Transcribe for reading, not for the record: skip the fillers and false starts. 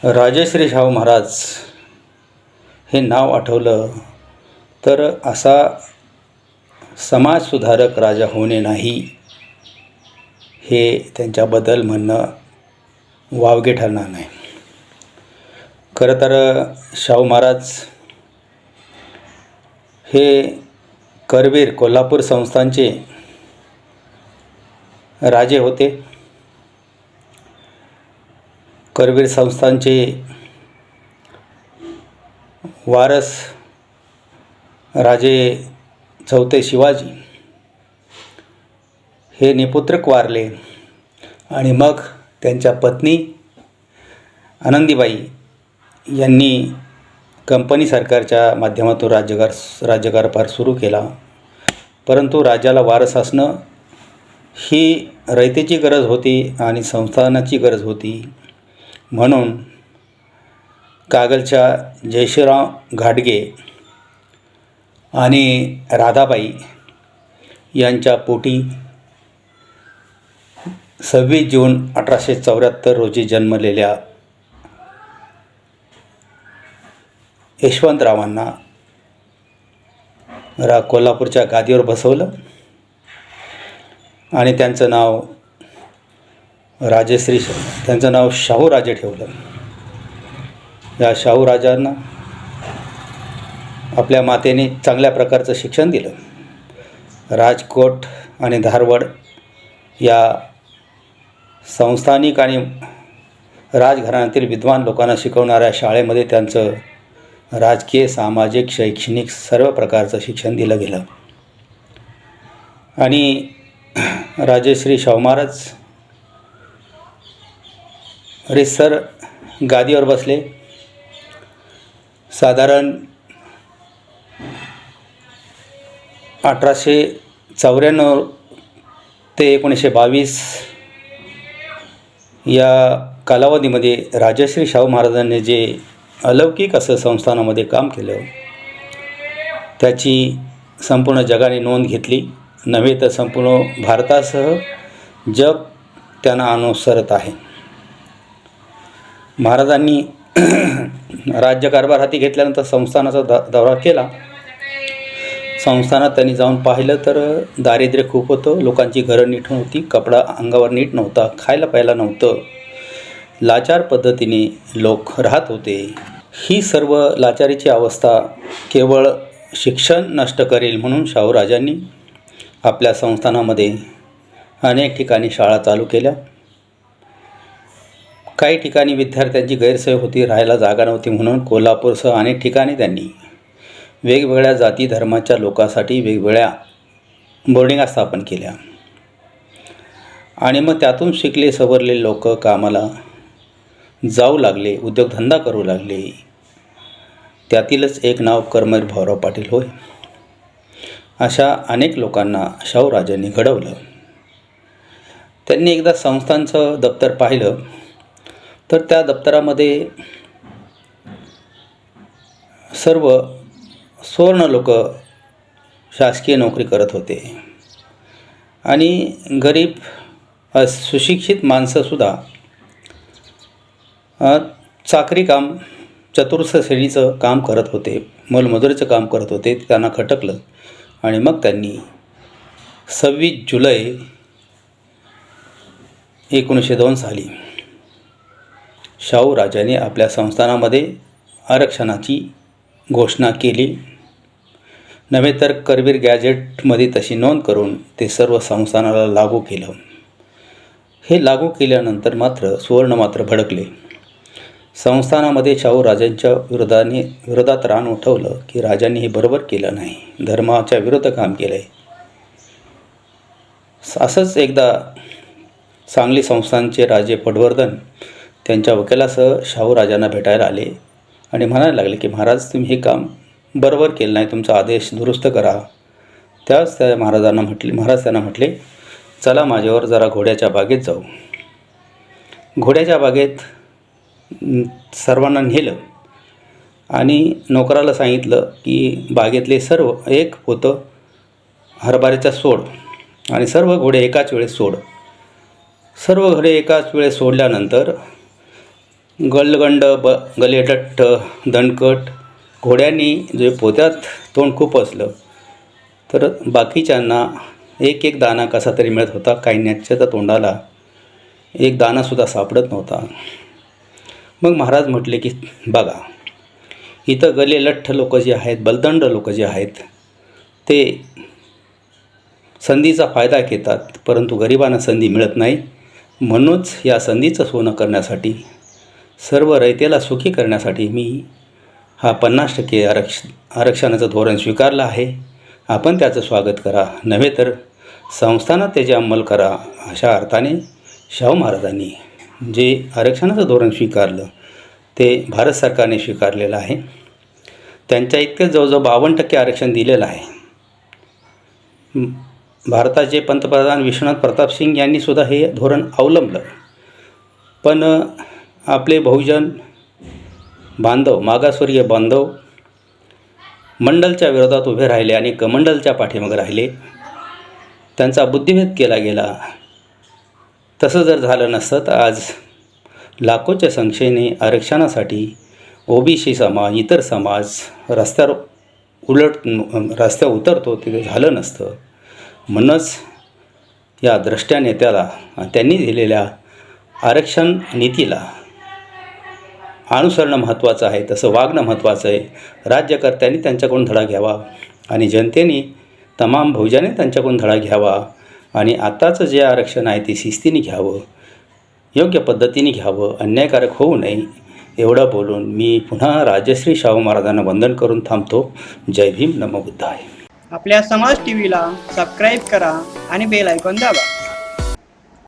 राजश्री शाहू महाराज हे नाव आठवलं तर असा समाजसुधारक राजा होणे नाही हे त्यांच्याबद्दल म्हणणं वावगे ठरणार नाही. खरं तर शाहू महाराज हे करवीर कोल्हापूर संस्थानचे राजे होते. करवीर संस्थानचे वारस राजे चौथे शिवाजी हे निपुत्रक वारले आणि मग त्यांच्या पत्नी आनंदीबाई यांनी कंपनी सरकारच्या माध्यमातून राज्यकारभार सुरू केला. परंतु राजाला वारस असणं ही रयतेची गरज होती आणि संस्थानाची गरज होती. म्हणून कागलच्या जयशिवराव घाटगे आणि राधाबाई यांच्या पोटी 26 जून 1874 रोजी जन्मलेल्या यशवंतरावांना कोल्हापूरच्या गादीवर बसवलं आणि त्यांचं नाव शाहूराजे ठेवलं. या शाहूराजांना आपल्या मातेने चांगल्या प्रकारचं शिक्षण दिलं. राजकोट आणि धारवाड या संस्थानिक आणि राजघराण्यातील विद्वान लोकांना शिकवणाऱ्या शाळेमध्ये त्यांचं राजकीय, सामाजिक, शैक्षणिक सर्व प्रकारचं शिक्षण दिलं गेलं. आणि राजश्री शाहू महाराज रितसर गादीवर बसले. साधारण 1894 ते 1922 या कालावधीमध्ये राजश्री शाहू महाराजांनी जे अलौकिक असं संस्थानामध्ये काम केलं त्याची संपूर्ण जगाने नोंद घेतली. नव्हे तर संपूर्ण भारतासह जग त्यांना अनुसरत आहे. महाराजांनी राज्यकारभार हाती घेतल्यानंतर संस्थानाचा दौरा केला. संस्थानात त्यांनी जाऊन पाहिलं तर दारिद्र्य खूप होतं. लोकांची घरं नीट नव्हती, कपडा अंगावर नीट नव्हता, खायला प्यायला नव्हतं. लाचार पद्धतीने लोक राहत होते. ही सर्व लाचारीची अवस्था केवळ शिक्षण नष्ट करेल म्हणून शाहूराजांनी आपल्या संस्थानामध्ये अनेक ठिकाणी शाळा चालू केल्या. काही ठिकाणी विद्यार्थ्यांची गैरसोय होती, राहायला जागा नव्हती म्हणून कोल्हापूरसह अनेक ठिकाणी त्यांनी वेगवेगळ्या जाती धर्माच्या लोकांसाठी वेगवेगळ्या बोर्डिंगा स्थापन केल्या. आणि मग त्यातून शिकले सवरलेले लोक कामाला जाऊ लागले, उद्योगधंदा करू लागले. त्यातीलच एक नाव कर्मवीर भाऊराव पाटील होय. अशा अनेक लोकांना शाहूराजांनी घडवलं. त्यांनी एकदा संस्थांचं दप्तर पाहिलं तर त्या दप्तरामध्ये सर्व सुवर्ण लोक शासकीय नोकरी करत होते आणि गरीब सुशिक्षित माणसंसुद्धा चाकरी काम, चतुर्थ श्रेणीचं काम करत होते, मोलमजुरीचं काम करत होते. त्यांना खटकलं आणि मग त्यांनी 26 जुलै 1902 साली शाहूराजांनी आपल्या संस्थानामध्ये आरक्षणाची घोषणा केली. नव्हे तर करवीर गॅजेटमध्ये तशी नोंद करून ते सर्व संस्थानाला लागू केलं. हे लागू केल्यानंतर मात्र सुवर्ण मात्र भडकले. संस्थानामध्ये शाहूराजांच्या विरोधात रान उठवलं की राजांनी हे बरोबर केलं नाही, धर्माच्या विरुद्ध काम केलं आहे. असंच एकदा सांगली संस्थानचे राजे पटवर्धन त्यांच्या वकिलासह शाहूराजांना भेटायला आले आणि म्हणायला लागले की महाराज, तुम्ही हे काम बरोबर केलं नाही, तुमचा आदेश दुरुस्त करा. त्याच त्या महाराज त्यांना म्हटले, चला माझ्यावर जरा घोड्याच्या बागेत जाऊ. घोड्याच्या बागेत सर्वांना नेलं आणि नोकराला सांगितलं की बागेतले सर्व एक पोतं हरभऱ्याचा सोड आणि सर्व घोडे एकाच वेळेस सोड. सर्व घोडे एकाच वेळेस सोडल्यानंतर गलगंड गलेडट्ट दणकट घोड्यांनी जे पोत्यात तोंड खूप असलं तर बाकीच्यांना एक एक दाणा कसा तरी मिळत होता. काहींच्या तर तोंडाला एक दाणासुद्धा सापडत नव्हता. मग महाराज म्हटले की बघा, इथं गलेलठ्ठ लोक जे आहेत, बलदंड लोक जे आहेत, ते संधीचा फायदा घेतात, परंतु गरिबांना संधी मिळत नाही. म्हणूनच या संधीचं सोनं करण्यासाठी, सर्व रयतेला सुखी करण्यासाठी मी हा 50% आरक्षणाचं धोरण स्वीकारलं आहे. आपण त्याचं स्वागत करा, नव्हे तर संस्थानात त्याचे अंमल करा. अशा अर्थाने शाहू महाराजांनी जे आरक्षणाचं धोरण स्वीकारलं ते भारत सरकारने स्वीकारलेलं आहे. त्यांच्या इतकं जवळजवळ 52% आरक्षण दिलेलं आहे. भारताचे पंतप्रधान विश्वनाथ प्रताप सिंग यांनीसुद्धा हे धोरण अवलंबलं. पण आपले बहुजन बांधव, मागासवर्गीय बांधव मंडलच्या विरोधात उभे राहिले आणि कमंडलच्या पाठीमागे राहिले. त्यांचा बुद्धिभेद केला गेला. तसं जर झालं नसतं तर आज लाखोच्या संख्येने आरक्षणासाठी ओबीसी समाज, इतर समाज रस्त्यावर उतरतो, ते झालं नसतं. म्हणूनच या द्रष्ट्या नेत्याला त्यांनी दिलेल्या आरक्षण नीतीला अनुसरणं महत्त्वाचं आहे, तसं वागणं महत्त्वाचं आहे. राज्यकर्त्यांनी त्यांच्याकडून धडा घ्यावा आणि जनतेने, तमाम बहुजनाने त्यांच्याकडून धडा घ्यावा आणि आत्ताचं जे आरक्षण आहे ते शिस्तीने घ्यावं, योग्य पद्धतीने घ्यावं, अन्यायकारक होऊ नये. एवढं बोलून मी पुन्हा राजश्री शाहू महाराजांना वंदन करून थांबतो. जय भीम, नमो बुद्धाय. आपल्या समाज टीव्हीला सबस्क्राईब करा आणि बेल आयकॉन दाबा.